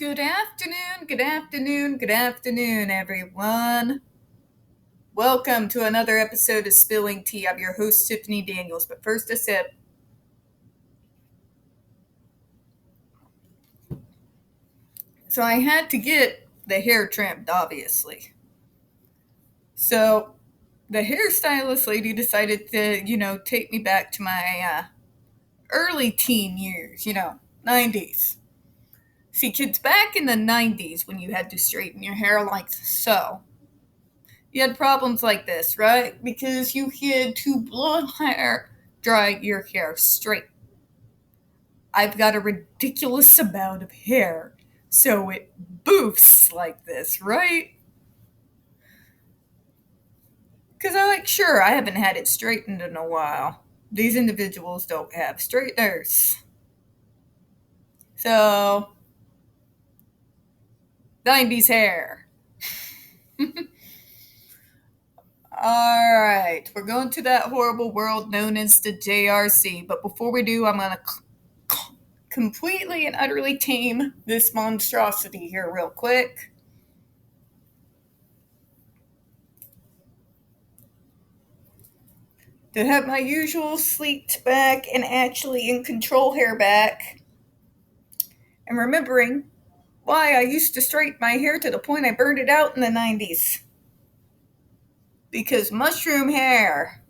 Good afternoon, good afternoon, good afternoon, everyone. Welcome to another episode of Spilling Tea. I'm your host, Tiffany Daniels, but first a sip. So I had to get the hair trimmed, obviously. So the hairstylist lady decided to, take me back to my early teen years, 90s. See, kids, back in the 90s when you had to straighten your hair like so, you had problems like this, right? Because you had to blow dry your hair straight. I've got a ridiculous amount of hair, so it boofs like this, right? Because sure, I haven't had it straightened in a while. These individuals don't have straighteners. So, 90s hair. Alright, we're going to that horrible world known as the JRC, but before we do, I'm going to completely and utterly tame this monstrosity here real quick. To have my usual sleeked back and actually in control hair back. And remembering why I used to straighten my hair to the point I burned it out in the 90s. Because mushroom hair.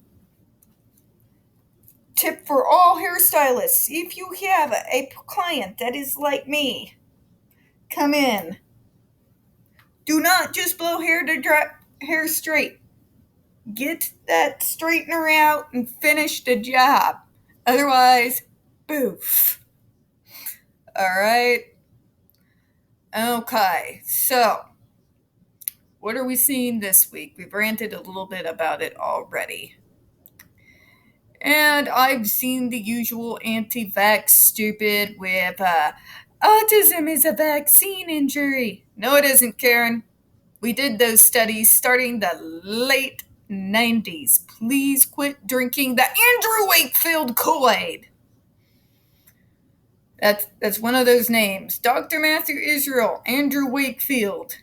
Tip for all hairstylists: if you have a client that is like me, come in. Do not just blow hair straight. Get that straightener out and finish the job. Otherwise, boof. Alright? Okay, so what are we seeing this week? We've ranted a little bit about it already. And I've seen the usual anti-vax stupid with autism is a vaccine injury. No, it isn't, Karen. We did those studies starting the late 90s. Please quit drinking the Andrew Wakefield Kool-Aid. That's one of those names. Dr. Matthew Israel, Andrew Wakefield,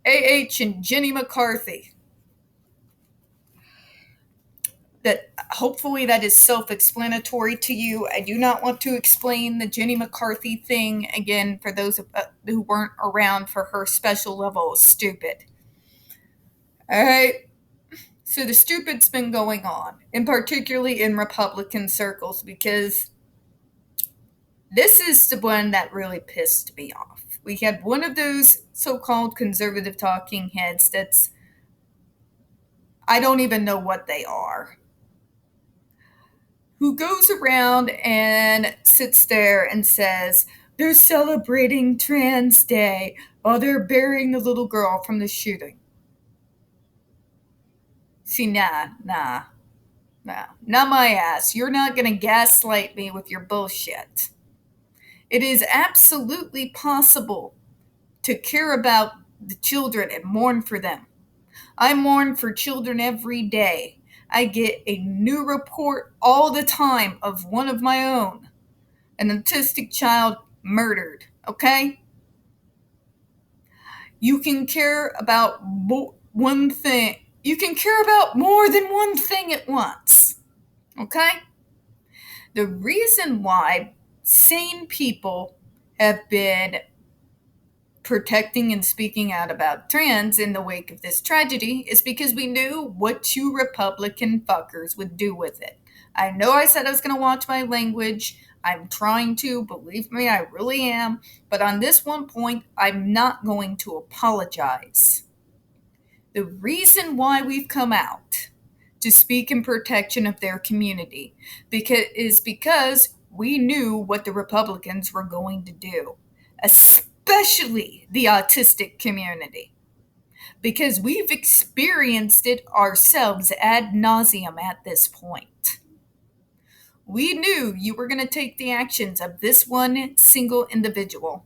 A.H. and Jenny McCarthy. That hopefully that is self-explanatory to you. I do not want to explain the Jenny McCarthy thing again for those who weren't around for her special level of stupid. All right. So the stupid's been going on, and particularly in Republican circles, because this is the one that really pissed me off. We had one of those so-called conservative talking heads that's, I don't even know what they are, who goes around and sits there and says, they're celebrating Trans Day while they're burying the little girl from the shooting. See, nah, not my ass. You're not going to gaslight me with your bullshit. It is absolutely possible to care about the children and mourn for them. I mourn for children every day. I get a new report all the time of one of my own, an autistic child murdered, okay? You can care about one thing. You can care about more than one thing at once, okay? The reason why sane people have been protecting and speaking out about trans in the wake of this tragedy is because we knew what you Republican fuckers would do with it. I know I said I was going to watch my language. I'm trying to. Believe me, I really am. But on this one point, I'm not going to apologize. The reason why we've come out to speak in protection of their community is because we knew what the Republicans were going to do, especially the autistic community, because we've experienced it ourselves ad nauseum at this point. We knew you were going to take the actions of this one single individual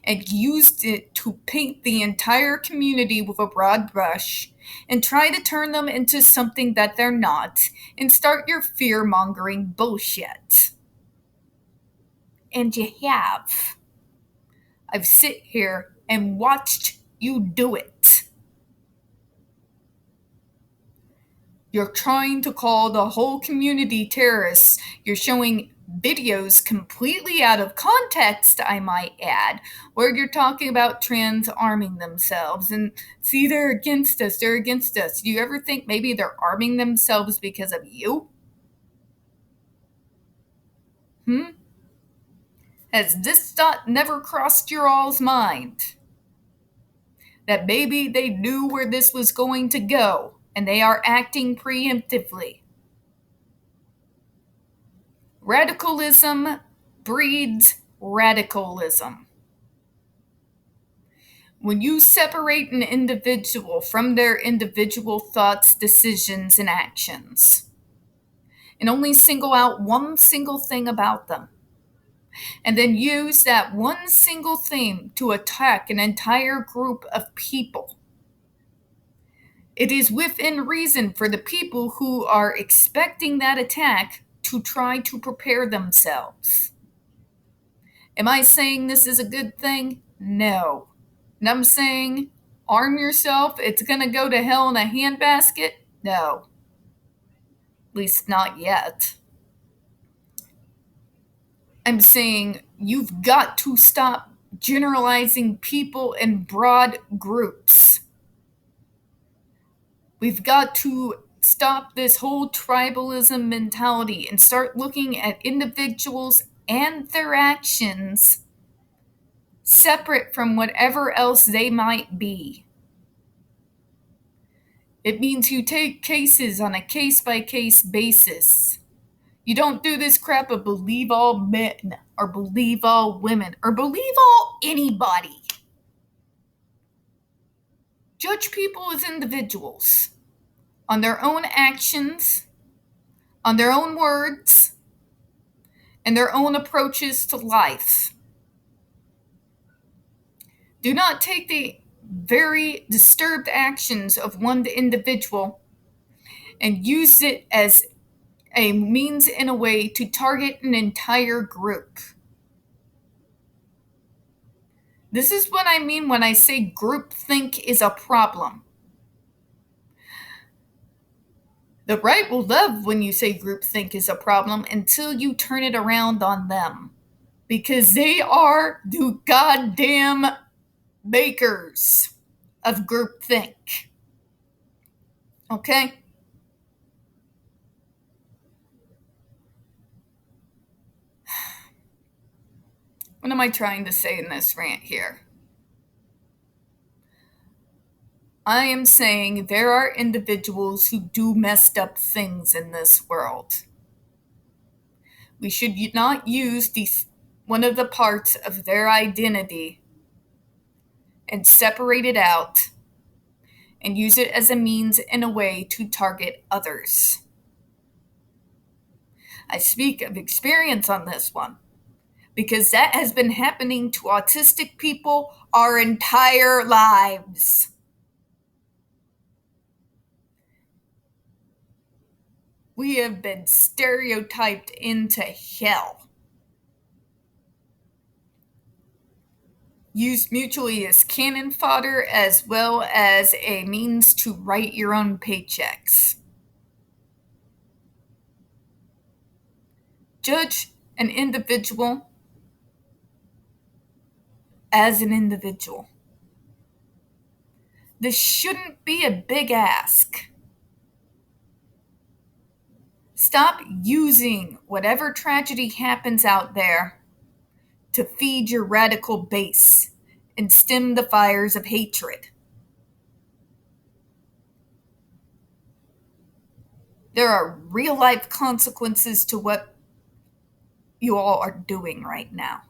and used it to paint the entire community with a broad brush and try to turn them into something that they're not and start your fear-mongering bullshit. And you have. I've sit here and watched you do it. You're trying to call the whole community terrorists. You're showing videos completely out of context, I might add, where you're talking about trans arming themselves. And see, they're against us. They're against us. Do you ever think maybe they're arming themselves because of you? Has this thought never crossed your all's mind? That maybe they knew where this was going to go, and they are acting preemptively. Radicalism breeds radicalism. When you separate an individual from their individual thoughts, decisions, and actions, and only single out one single thing about them, and then use that one single thing to attack an entire group of people, it is within reason for the people who are expecting that attack to try to prepare themselves. Am I saying this is a good thing? No. And I'm saying arm yourself, it's going to go to hell in a handbasket? No. At least not yet. I'm saying you've got to stop generalizing people in broad groups. We've got to stop this whole tribalism mentality and start looking at individuals and their actions separate from whatever else they might be. It means you take cases on a case-by-case basis. You don't do this crap of believe all men or believe all women or believe all anybody. Judge people as individuals on their own actions, on their own words, and their own approaches to life. Do not take the very disturbed actions of one individual and use it as a means and a way to target an entire group. This is what I mean when I say groupthink is a problem. The right will love when you say groupthink is a problem until you turn it around on them. Because they are the goddamn makers of groupthink. Okay? What am I trying to say in this rant here? I am saying there are individuals who do messed up things in this world. We should not use one of the parts of their identity and separate it out and use it as a means and a way to target others. I speak of experience on this one because that has been happening to autistic people our entire lives. We have been stereotyped into hell. Used mutually as cannon fodder as well as a means to write your own paychecks. Judge an individual as an individual. This shouldn't be a big ask. Stop using whatever tragedy happens out there to feed your radical base and stem the fires of hatred. There are real-life consequences to what you all are doing right now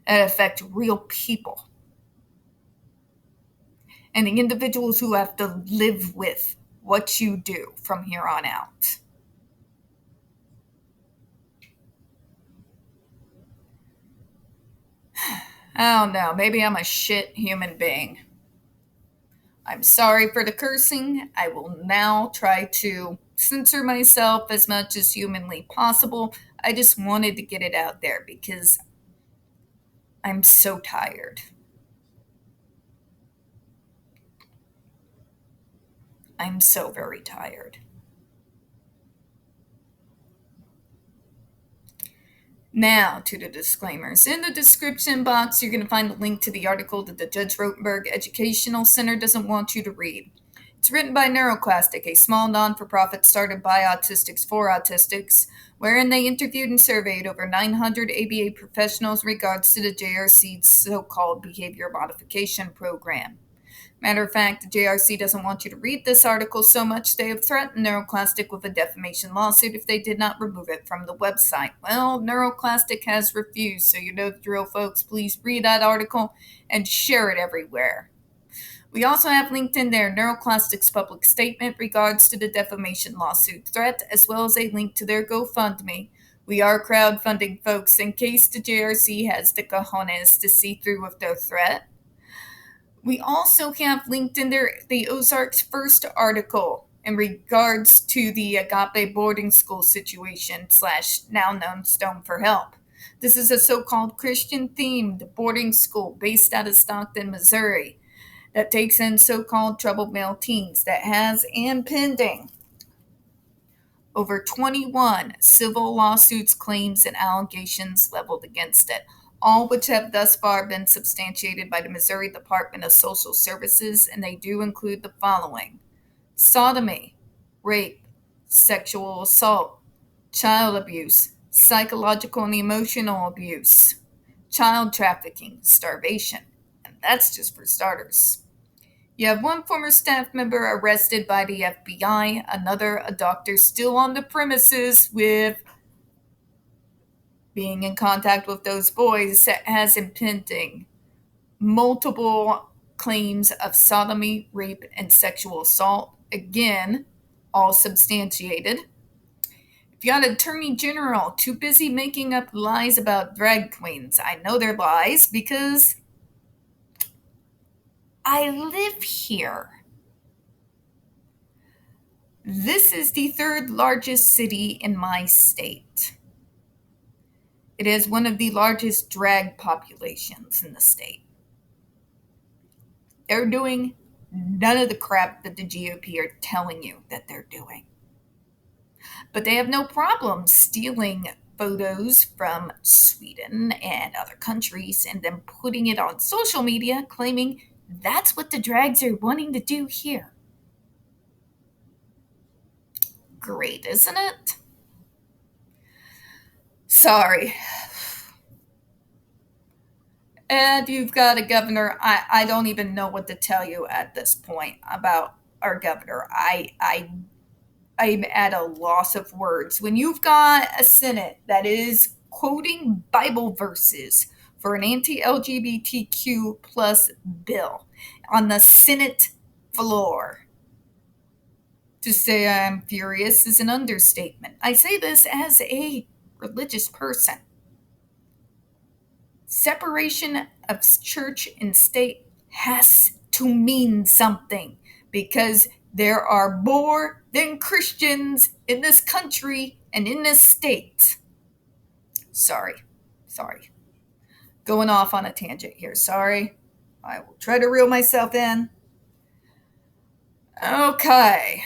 that affect real people and the individuals who have to live with what you do from here on out. I don't know, maybe I'm a shit human being. I'm sorry for the cursing. I will now try to censor myself as much as humanly possible. I just wanted to get it out there because I'm so tired. I'm so very tired. Now to the disclaimers. In the description box, you're going to find a link to the article that the Judge Rotenberg Educational Center doesn't want you to read. It's written by NeuroClastic, a small non-for-profit started by autistics for autistics, wherein they interviewed and surveyed over 900 ABA professionals in regards to the JRC's so-called behavior modification program. Matter of fact, the JRC doesn't want you to read this article so much they have threatened NeuroClastic with a defamation lawsuit if they did not remove it from the website. Well, NeuroClastic has refused, so you know the drill, folks. Please read that article and share it everywhere. We also have linked in there NeuroClastic's public statement regards to the defamation lawsuit threat, as well as a link to their GoFundMe. We are crowdfunding, folks, in case the JRC has the cojones to see through with their threat. We also have linked in there the Ozark's first article in regards to the Agape boarding school situation / now known Stone for Help. This is a so-called Christian-themed boarding school based out of Stockton, Missouri, that takes in so-called troubled male teens that has and pending over 21 civil lawsuits, claims, and allegations leveled against it, all which have thus far been substantiated by the Missouri Department of Social Services, and they do include the following: sodomy, rape, sexual assault, child abuse, psychological and emotional abuse, child trafficking, starvation, and that's just for starters. You have one former staff member arrested by the FBI, another a doctor still on the premises with being in contact with those boys has impending multiple claims of sodomy, rape, and sexual assault. Again, all substantiated. If you got an attorney general too busy making up lies about drag queens, I know they're lies because I live here. This is the third largest city in my state. It is one of the largest drag populations in the state. They're doing none of the crap that the GOP are telling you that they're doing. But they have no problem stealing photos from Sweden and other countries and then putting it on social media, claiming that's what the drags are wanting to do here. Great, isn't it? Sorry. And you've got a governor. I don't even know what to tell you at this point about our governor. I'm at a loss of words. When you've got a Senate that is quoting Bible verses for an anti-LGBTQ plus bill on the Senate floor, to say I'm furious is an understatement. I say this as a religious person. Separation of church and state has to mean something because there are more than Christians in this country and in this state. Sorry. Going off on a tangent here. Sorry. I will try to reel myself in. Okay.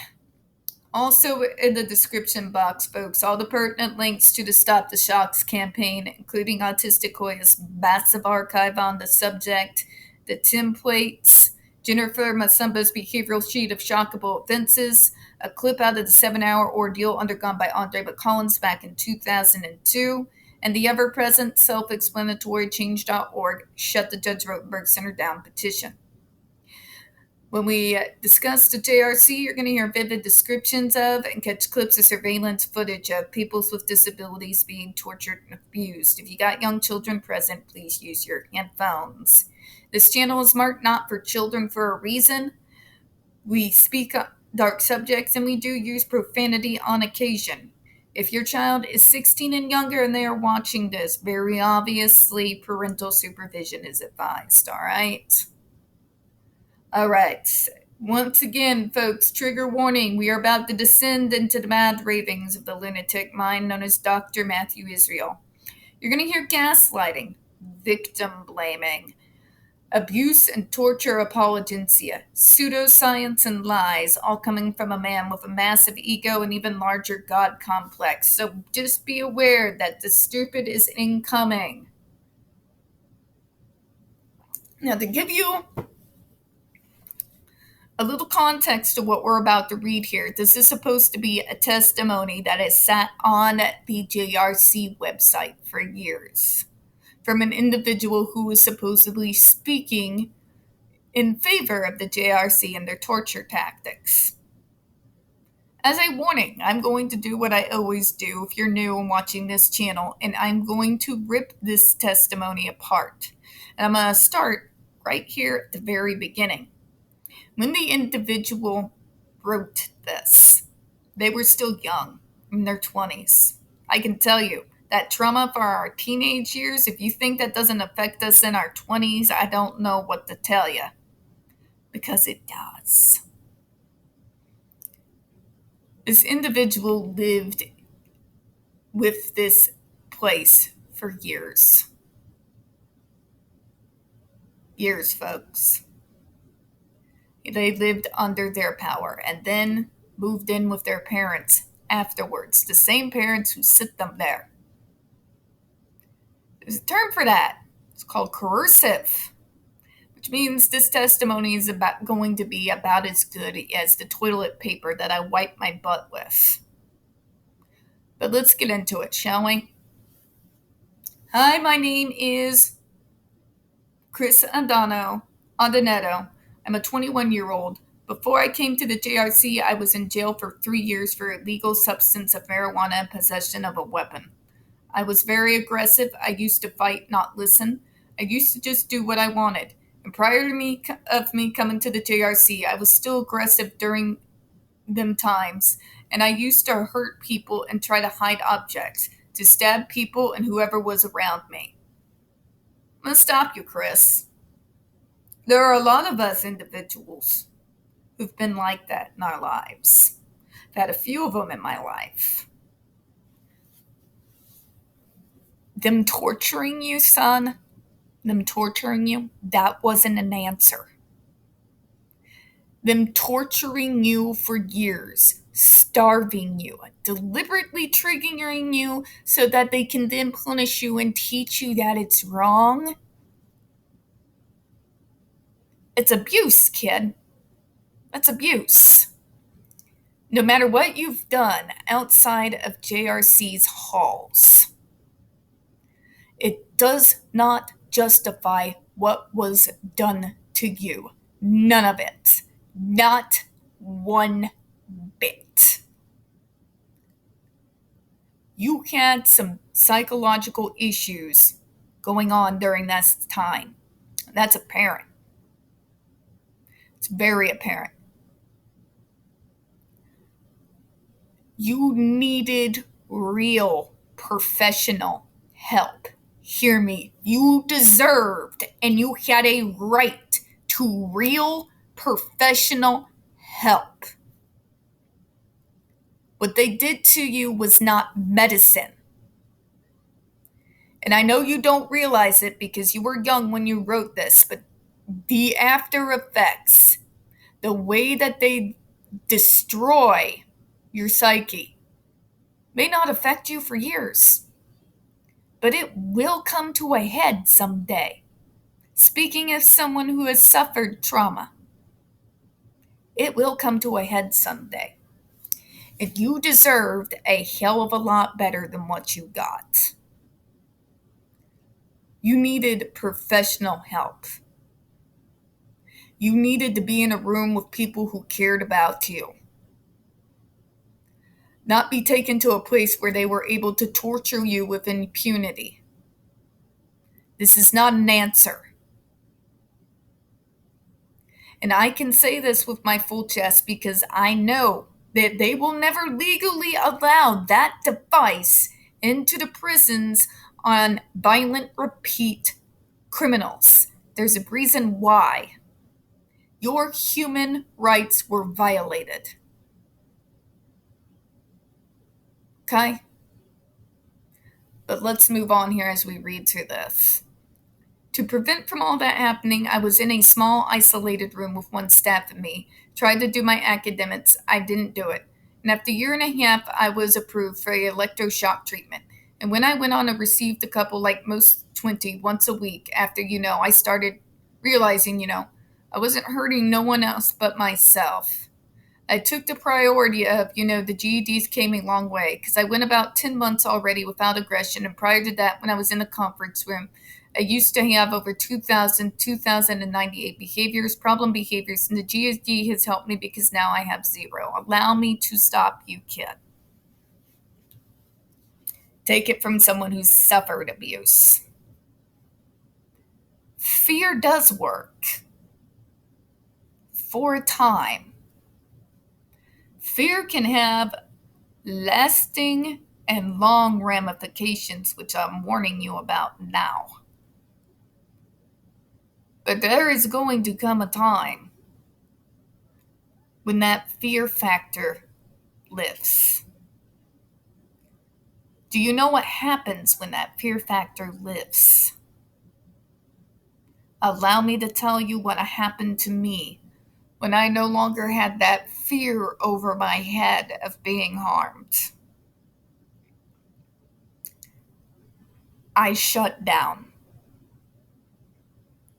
Also in the description box, folks, all the pertinent links to the Stop the Shocks campaign, including Autistic Hoya's massive archive on the subject, the templates, Jennifer Masumba's behavioral sheet of shockable offenses, a clip out of the 7-hour ordeal undergone by Andre McCollins back in 2002, and the ever-present self-explanatory Change.org Shut the Judge Rotenberg Center Down petition. When we discuss the JRC, you're going to hear vivid descriptions of and catch clips of surveillance footage of people with disabilities being tortured and abused. If you got young children present, please use your handphones. This channel is marked not for children for a reason. We speak dark subjects and we do use profanity on occasion. If your child is 16 and younger and they are watching this, very obviously parental supervision is advised, all right? All right. Once again, folks, trigger warning. We are about to descend into the mad ravings of the lunatic mind known as Dr. Matthew Israel. You're going to hear gaslighting, victim blaming, abuse and torture apologencia, pseudoscience and lies, all coming from a man with a massive ego and even larger God complex. So just be aware that the stupid is incoming. Now, to give you a little context to what we're about to read here, this is supposed to be a testimony that has sat on the JRC website for years from an individual who was supposedly speaking in favor of the JRC and their torture tactics. As a warning, I'm going to do what I always do if you're new and watching this channel, and I'm going to rip this testimony apart. And I'm going to start right here at the very beginning. When the individual wrote this, they were still young, in their 20s. I can tell you, that trauma for our teenage years, if you think that doesn't affect us in our 20s, I don't know what to tell you. Because it does. This individual lived with this place for years. Years, folks. They lived under their power and then moved in with their parents afterwards. The same parents who sit them there. There's a term for that. It's called coercive, which means this testimony is going to be about as good as the toilet paper that I wipe my butt with. But let's get into it, shall we? Hi, my name is Chris Adonetto. I'm a 21-year-old. Before I came to the JRC, I was in jail for 3 years for illegal substance of marijuana and possession of a weapon. I was very aggressive. I used to fight, not listen. I used to just do what I wanted. And prior to me coming to the JRC, I was still aggressive during them times. And I used to hurt people and try to hide objects, to stab people and whoever was around me. I'm going to stop you, Chris. There are a lot of us individuals who've been like that in our lives. I've had a few of them in my life. Them torturing you, son, that wasn't an answer. Them torturing you for years, starving you, deliberately triggering you so that they can then punish you and teach you that it's wrong. It's abuse, kid. That's abuse. No matter what you've done outside of JRC's halls, it does not justify what was done to you. None of it. Not one bit. You had some psychological issues going on during that time. That's apparent. It's very apparent. You needed real professional help. Hear me. You deserved and you had a right to real professional help. What they did to you was not medicine. And I know you don't realize it because you were young when you wrote this, but the after effects, the way that they destroy your psyche, may not affect you for years. But it will come to a head someday. Speaking as someone who has suffered trauma, it will come to a head someday. And you deserved a hell of a lot better than what you got. You needed professional help. You needed to be in a room with people who cared about you. Not be taken to a place where they were able to torture you with impunity. This is not an answer. And I can say this with my full chest because I know that they will never legally allow that device into the prisons on violent repeat criminals. There's a reason why. Your human rights were violated. Okay? But let's move on here as we read through this. To prevent from all that happening, I was in a small, isolated room with one staff and me. Tried to do my academics. I didn't do it. And after a year and a half, I was approved for electroshock treatment. And when I went on and received a couple, like most 20, once a week, after, I started realizing, I wasn't hurting no one else but myself. I took the priority of, the GEDs came a long way because I went about 10 months already without aggression. And prior to that, when I was in the conference room, I used to have over 2,098 behaviors, problem behaviors, and the GED has helped me because now I have 0. Allow me to stop you, kid. Take it from someone who's suffered abuse. Fear does work for a time. Fear can have lasting and long ramifications, which I'm warning you about now. But there is going to come a time when that fear factor lifts. Do you know what happens when that fear factor lifts? Allow me to tell you what happened to me when I no longer had that fear over my head of being harmed. I shut down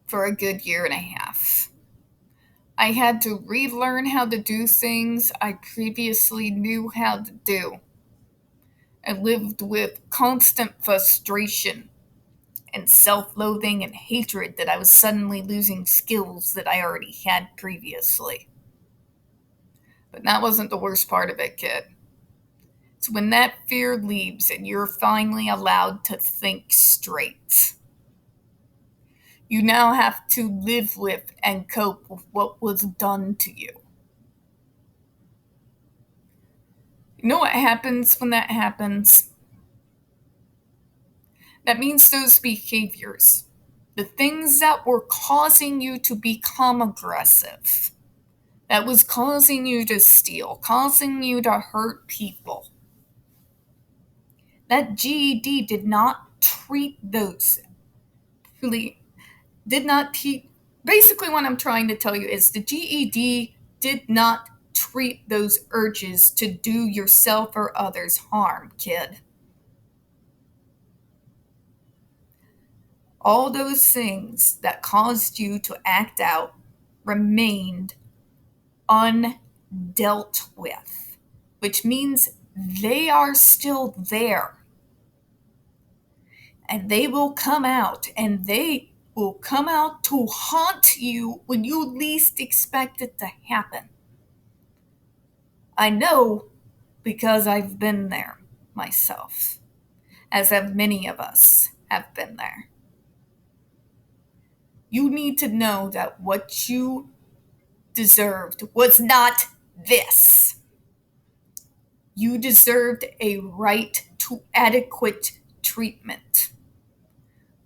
for a good year and a half. I had to relearn how to do things I previously knew how to do. I lived with constant frustration and self-loathing and hatred that I was suddenly losing skills that I already had previously. But that wasn't the worst part of it, kid. It's when that fear leaves and you're finally allowed to think straight. You now have to live with and cope with what was done to you. You know what happens when that happens? That means those behaviors, the things that were causing you to become aggressive, that was causing you to steal, causing you to hurt people, that GED did not treat those. Really, did not teach. Basically, what I'm trying to tell you is the GED did not treat those urges to do yourself or others harm, kid. All those things that caused you to act out remained undealt with, which means they are still there. And they will come out, and they will come out to haunt you when you least expect it to happen. I know because I've been there myself, as have many of us have been there. You need to know that what you deserved was not this. You deserved a right to adequate treatment.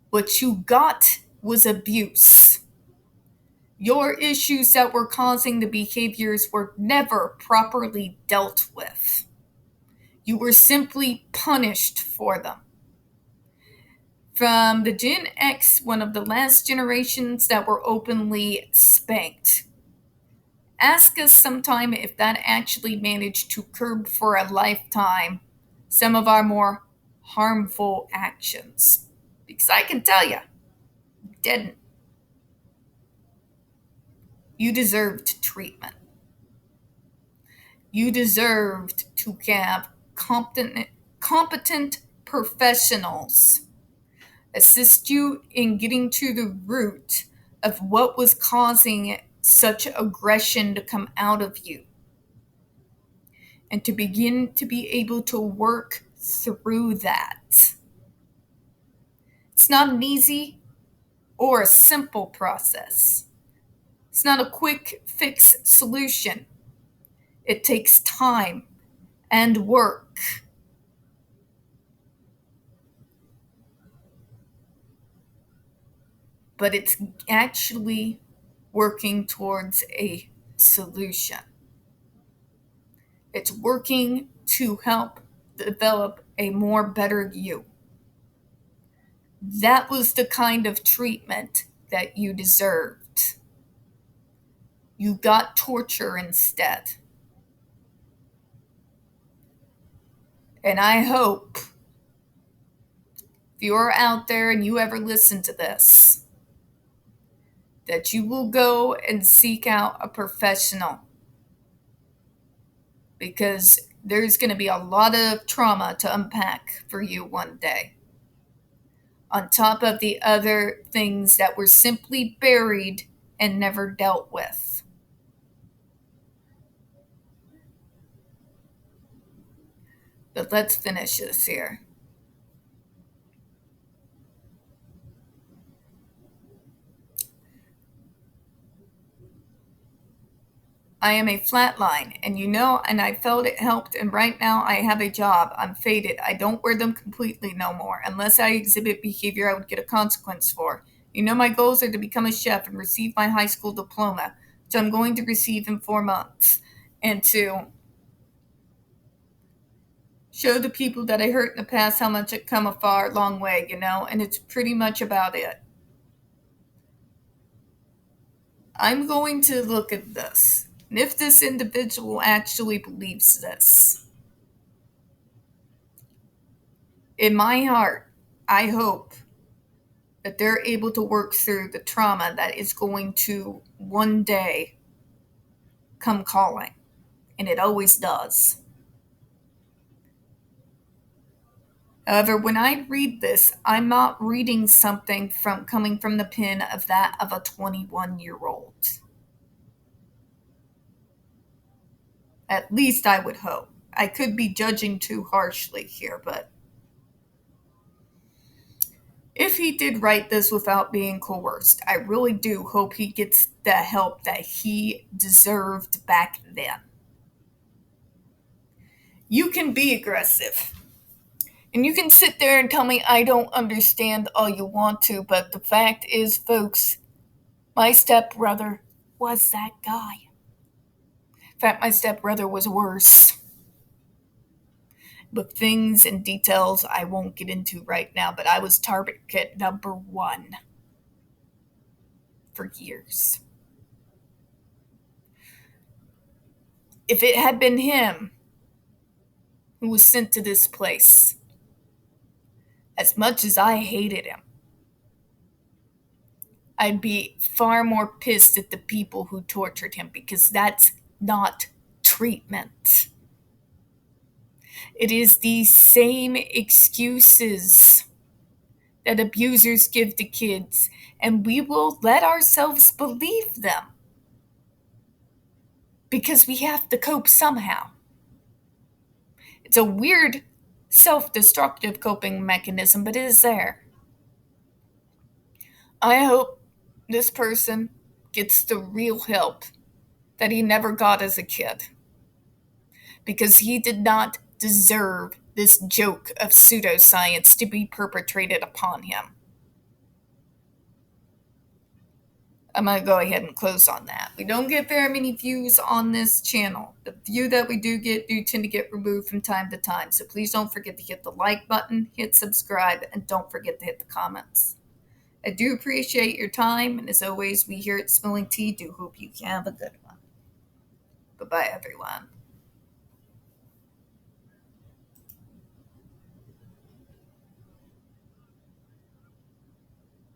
What you got was abuse. Your issues that were causing the behaviors were never properly dealt with. You were simply punished for them. From the Gen X, one of the last generations that were openly spanked. Ask us sometime if that actually managed to curb for a lifetime some of our more harmful actions. Because I can tell you, it didn't. You deserved treatment. You deserved to have competent professionals assist you in getting to the root of what was causing such aggression to come out of you, and to begin to be able to work through that. It's not an easy or a simple process. It's not a quick fix solution. It takes time and work. But it's actually working towards a solution. It's working to help develop a more better you. That was the kind of treatment that you deserved. You got torture instead. And I hope if you're out there and you ever listen to this, that you will go and seek out a professional, because there's going to be a lot of trauma to unpack for you one day, on top of the other things that were simply buried and never dealt with. But let's finish this here. I am a flatline, and I felt it helped, and right now I have a job. I'm faded. I don't wear them completely no more, unless I exhibit behavior I would get a consequence for. My goals are to become a chef and receive my high school diploma, which I'm going to receive in 4 months, and to show the people that I hurt in the past how much it come a far, long way, and it's pretty much about it. I'm going to look at this. And if this individual actually believes this, in my heart, I hope that they're able to work through the trauma that is going to one day come calling. And it always does. However, when I read this, I'm not reading something coming from the pen of a 21-year-old. At least I would hope. I could be judging too harshly here, but if he did write this without being coerced, I really do hope he gets the help that he deserved back then. You can be aggressive. And you can sit there and tell me I don't understand all you want to, but the fact is, folks, my stepbrother was that guy. In fact, my stepbrother was worse. But things and details I won't get into right now, but I was target number 1 for years. If it had been him who was sent to this place, as much as I hated him, I'd be far more pissed at the people who tortured him, because that's not treatment. It is the same excuses that abusers give to kids, and we will let ourselves believe them because we have to cope somehow. It's a weird, self-destructive coping mechanism, but it is there. I hope this person gets the real help that he never got as a kid, because he did not deserve this joke of pseudoscience to be perpetrated upon him. I'm going to go ahead and close on that. We don't get very many views on this channel. The few that we do tend to get removed from time to time. So please don't forget to hit the like button, hit subscribe, and don't forget to hit the comments. I do appreciate your time, and as always, we here at Spilling Tea do hope you have a good one. Bye-bye, everyone.